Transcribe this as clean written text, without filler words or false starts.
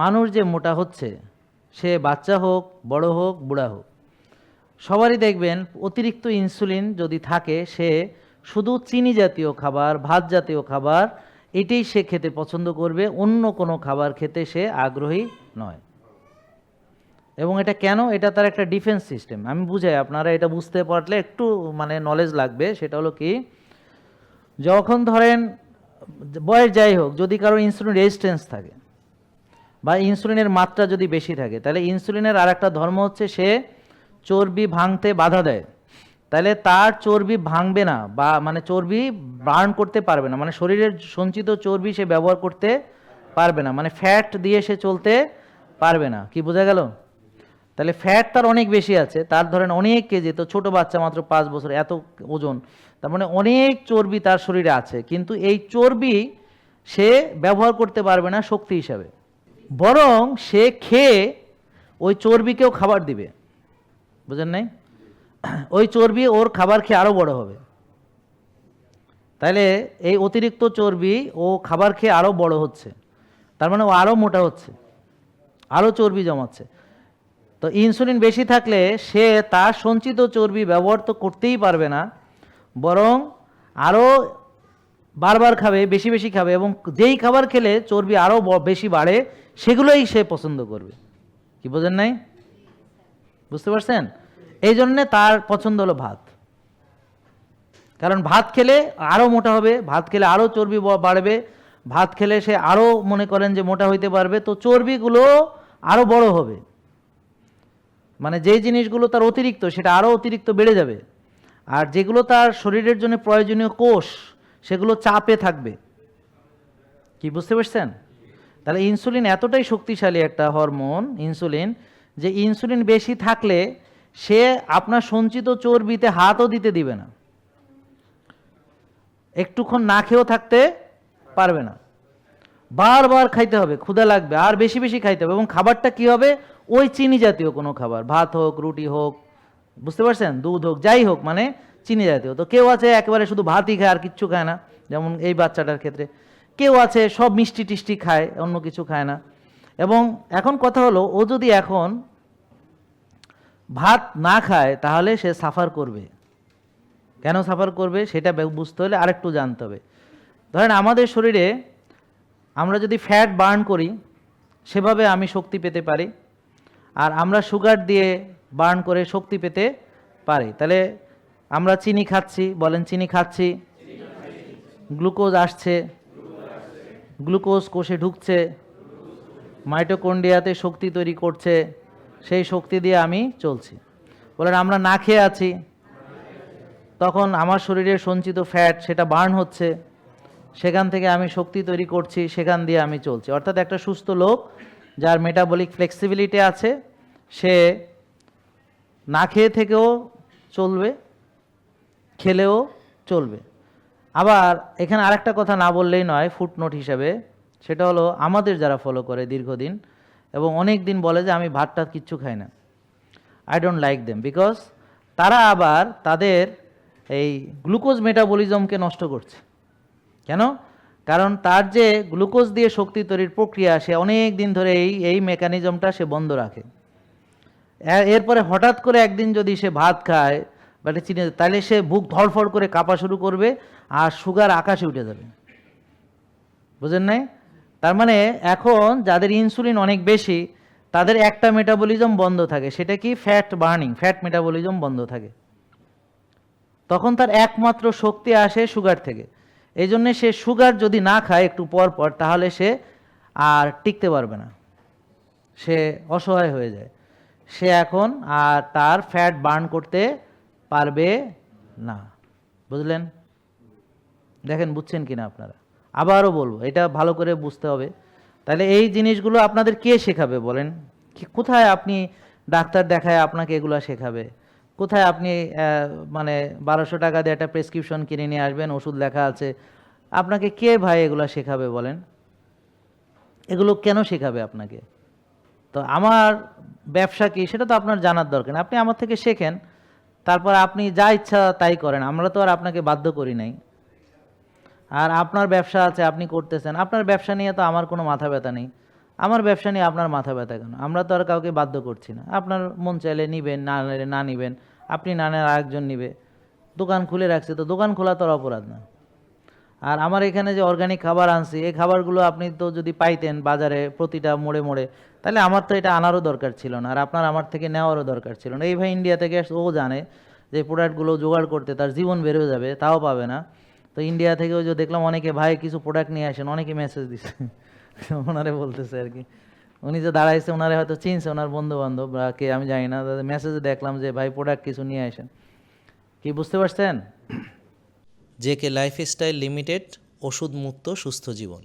মানুষ যে মোটা হচ্ছে, সে বাচ্চা হোক, বড় হোক, বুড়া হোক, সবারই দেখবেন অতিরিক্ত ইনসুলিন যদি থাকে, সে শুধু চিনি জাতীয় খাবার, ভাত জাতীয় খাবার এটাই সে খেতে পছন্দ করবে, অন্য কোনো খাবার খেতে সে আগ্রহী নয়। এবং এটা কেন? এটা তার একটা ডিফেন্স সিস্টেম। আমি বুঝাই, আপনারা এটা বুঝতে পারলে একটু নলেজ লাগবে। সেটা হলো কি, যখন ধরেন বয়স যাই হোক, যদি কারো ইনসুলিন রেজিস্ট্যান্স থাকে বা ইনসুলিনের মাত্রা যদি বেশি থাকে, তাহলে ইনসুলিনের আর একটা ধর্ম হচ্ছে সে চর্বি ভাঙতে বাধা দেয়। তাহলে তার চর্বি ভাঙবে না, বা চর্বি বার্ন করতে পারবে না, শরীরের সঞ্চিত চর্বি সে ব্যবহার করতে পারবে না, ফ্যাট দিয়ে সে চলতে পারবে না। কি বোঝা গেল? তাহলে ফ্যাট তার অনেক বেশি আছে, তার ধরেন অনেক কেজি, তো ছোট বাচ্চা মাত্র 5 বছর, এত ওজন, তার অনেক চর্বি তার শরীরে আছে, কিন্তু এই চর্বি সে ব্যবহার করতে পারবে না শক্তি হিসাবে, বরং সে খেয়ে ওই চর্বিকেও খাবার দিবে। বুঝেন নাই? ওই চর্বি ওর খাবার খেয়ে আরও বড় হবে। তাহলে এই অতিরিক্ত চর্বি ও খাবার খেয়ে আরও বড় হচ্ছে, তার ও আরও মোটা হচ্ছে, আরও চর্বি জমাচ্ছে। তো ইনসুলিন বেশি থাকলে সে তার সঞ্চিত চর্বি ব্যবহার তো করতেই পারবে না, বরং আরও বারবার খাবে, বেশি বেশি খাবে, এবং যেই খাবার খেলে চর্বি আরও বেশি বাড়ে সেগুলোই সে পছন্দ করবে। কি বোঝেন নাই? বুঝতে পারছেন? এই জন্যে তার পছন্দ হলো ভাত। কারণ ভাত খেলে আরও মোটা হবে, ভাত খেলে আরও চর্বি বাড়বে, ভাত খেলে সে আরও মনে করেন যে মোটা হইতে পারবে, তো চর্বিগুলো আরও বড় হবে, যেই জিনিসগুলো তার অতিরিক্ত সেটা আরও অতিরিক্ত বেড়ে যাবে, আর যেগুলো তার শরীরের জন্য প্রয়োজনীয় কোষ সেগুলো চাপে থাকবে। কি বুঝতে পারছেন? তাহলে ইনসুলিন এতটাই শক্তিশালী একটা হরমোন ইনসুলিন, যে ইনসুলিন বেশি থাকলে সে আপনার সঞ্চিত চর্বিতে হাতও দিতে দিবে না, একটুক্ষণ না খেয়েও থাকতে পারবে না, বারবার খাইতে হবে, ক্ষুধা লাগবে, আর বেশি বেশি খাইতে হবে। এবং খাবারটা কি হবে? ওই চিনি জাতীয় কোনো খাবার, ভাত হোক, রুটি হোক, বুঝতে পারছেন, দুধ হোক, যাই হোক, চিনি জাতীয়। তো কেউ আছে একেবারে শুধু ভাতই খায় আর কিচ্ছু খায় না, যেমন এই বাচ্চাটার ক্ষেত্রে। কেউ আছে সব মিষ্টি টিষ্টি খায়, অন্য কিছু খায় না। এবং এখন কথা হলো, ও যদি এখন ভাত না খায় তাহলে সে সাফার করবে। কেন সাফার করবে সেটা বুঝতে হলে আরেকটু জানতে হবে। ধরেন আমাদের শরীরে আমরা যদি ফ্যাট বার্ন করি, সেভাবে আমি শক্তি পেতে পারি, আর আমরা সুগার দিয়ে বার্ন করে শক্তি পেতে পারি। তাহলে আমরা চিনি খাচ্ছি, বলেন চিনি খাচ্ছি, গ্লুকোজ আসছে, গ্লুকোজ কোষে ঢুকছে, মাইটোকন্ড্রিয়াতে শক্তি তৈরি করছে, সেই শক্তি দিয়ে আমি চলছি। বলেন আমরা না খেয়ে আছি, তখন আমার শরীরের সঞ্চিত ফ্যাট সেটা বার্ন হচ্ছে, সেখান থেকে আমি শক্তি তৈরি করছি, সেখান দিয়ে আমি চলছি। অর্থাৎ একটা সুস্থ লোক যার মেটাবলিক ফ্লেক্সিবিলিটি আছে, সে না খেয়ে থেকেও চলবে, খেলেও চলবে। আবার এখানে আরেকটা কথা না বললেই নয় ফুটনোট হিসাবে, সেটা হলো আমাদের যারা ফলো করে দীর্ঘদিন এবং অনেক দিন বলে যে আমি ভাতটা কিচ্ছু খাই না, I don't like them, because তারা আবার তাদের এই গ্লুকোজ মেটাবলিজমকে নষ্ট করছে। কেন? কারণ তার যে গ্লুকোজ দিয়ে শক্তি তৈরির প্রক্রিয়া, সে অনেক দিন ধরে এই মেকানিজমটা সে বন্ধ রাখে। এরপরে হঠাৎ করে একদিন যদি সে ভাত খায় বা চিনি, তাহলে সে বুক ধড়ফড় করে কাঁপা শুরু করবে, আর সুগার আকাশে উঠে যাবে। বুঝেন নাই? তার এখন যাদের ইনসুলিন অনেক বেশি, তাদের একটা মেটাবলিজম বন্ধ থাকে, সেটা কি? ফ্যাট বার্নিং, ফ্যাট মেটাবলিজম বন্ধ থাকে। তখন তার একমাত্র শক্তি আসে সুগার থেকে। এই জন্যে সে সুগার যদি না খায় একটু পর পর, তাহলে সে আর টিকতে পারবে না, সে অসহায় হয়ে যায়, সে এখন আর তার ফ্যাট বার্ন করতে পারবে না। বুঝলেন? দেখেন বুঝছেন কিনা আপনারা? আবারও বলবো, এটা ভালো করে বুঝতে হবে। তাহলে এই জিনিসগুলো আপনাদের কে শেখাবে বলেন? কোথায় আপনি ডাক্তার দেখায় আপনাকে এগুলো শেখাবে? কোথায় আপনি 1200 টাকা দিয়ে একটা প্রেসক্রিপশন কিনে নিয়ে আসবেন, ওষুধ লেখা আছে, আপনাকে কে ভাই এগুলো শেখাবে বলেন? এগুলো কেন শেখাবে আপনাকে? তো আমার ব্যবসা কি সেটা তো আপনার জানার দরকার, আপনি আমার থেকে শেখেন, তারপর আপনি যা ইচ্ছা তাই করেন, আমরা তো আর আপনাকে বাধ্য করি নাই। আর আপনার ব্যবসা আছে, আপনি করতেছেন, আপনার ব্যবসা নিয়ে তো আমার কোনো মাথা ব্যথা নেই, আমার ব্যবসা নিয়ে আপনার মাথা ব্যথা কেন? আমরা তো আর কাউকে বাধ্য করছি না। আপনার মন চাইলে নিবেন, না নিলে না নিবেন, আপনি না নেন আরেকজন নিবে। দোকান খুলে রাখছে তো দোকান খোলা তো আর অপরাধ না। আর আমার এখানে যে অর্গানিক খাবার আনছি, এই খাবারগুলো আপনি তো যদি পাইতেন বাজারে প্রতিটা মোড়ে মোড়ে, তাহলে আমার তো এটা আনারও দরকার ছিল না, আর আপনার আমার থেকে নেওয়ারও দরকার ছিল না। এই ভাই ইন্ডিয়া থেকে আসছে, ও জানে যে প্রোডাক্টগুলো জোগাড় করতে তার জীবন বেরোয় যাবে, তাও পাবে না। তো ইন্ডিয়া থেকে ওই যে দেখলাম অনেকে, ভাই কিছু প্রোডাক্ট নিয়ে আসেন, অনেকে মেসেজ দিচ্ছে ওনারে বলতেছে আর কি। উনি যে দাঁড়াইছে ওনারে হয়তো চিনছে, ওনার বন্ধু বান্ধব বা কে আমি জানি না, মেসেজে দেখলাম যে ভাই প্রোডাক্ট কিছু নিয়ে আসেন। কি বুঝতে পারছেন? জেকে লাইফস্টাইল লিমিটেড, ওষুধ মুক্ত সুস্থ জীবন।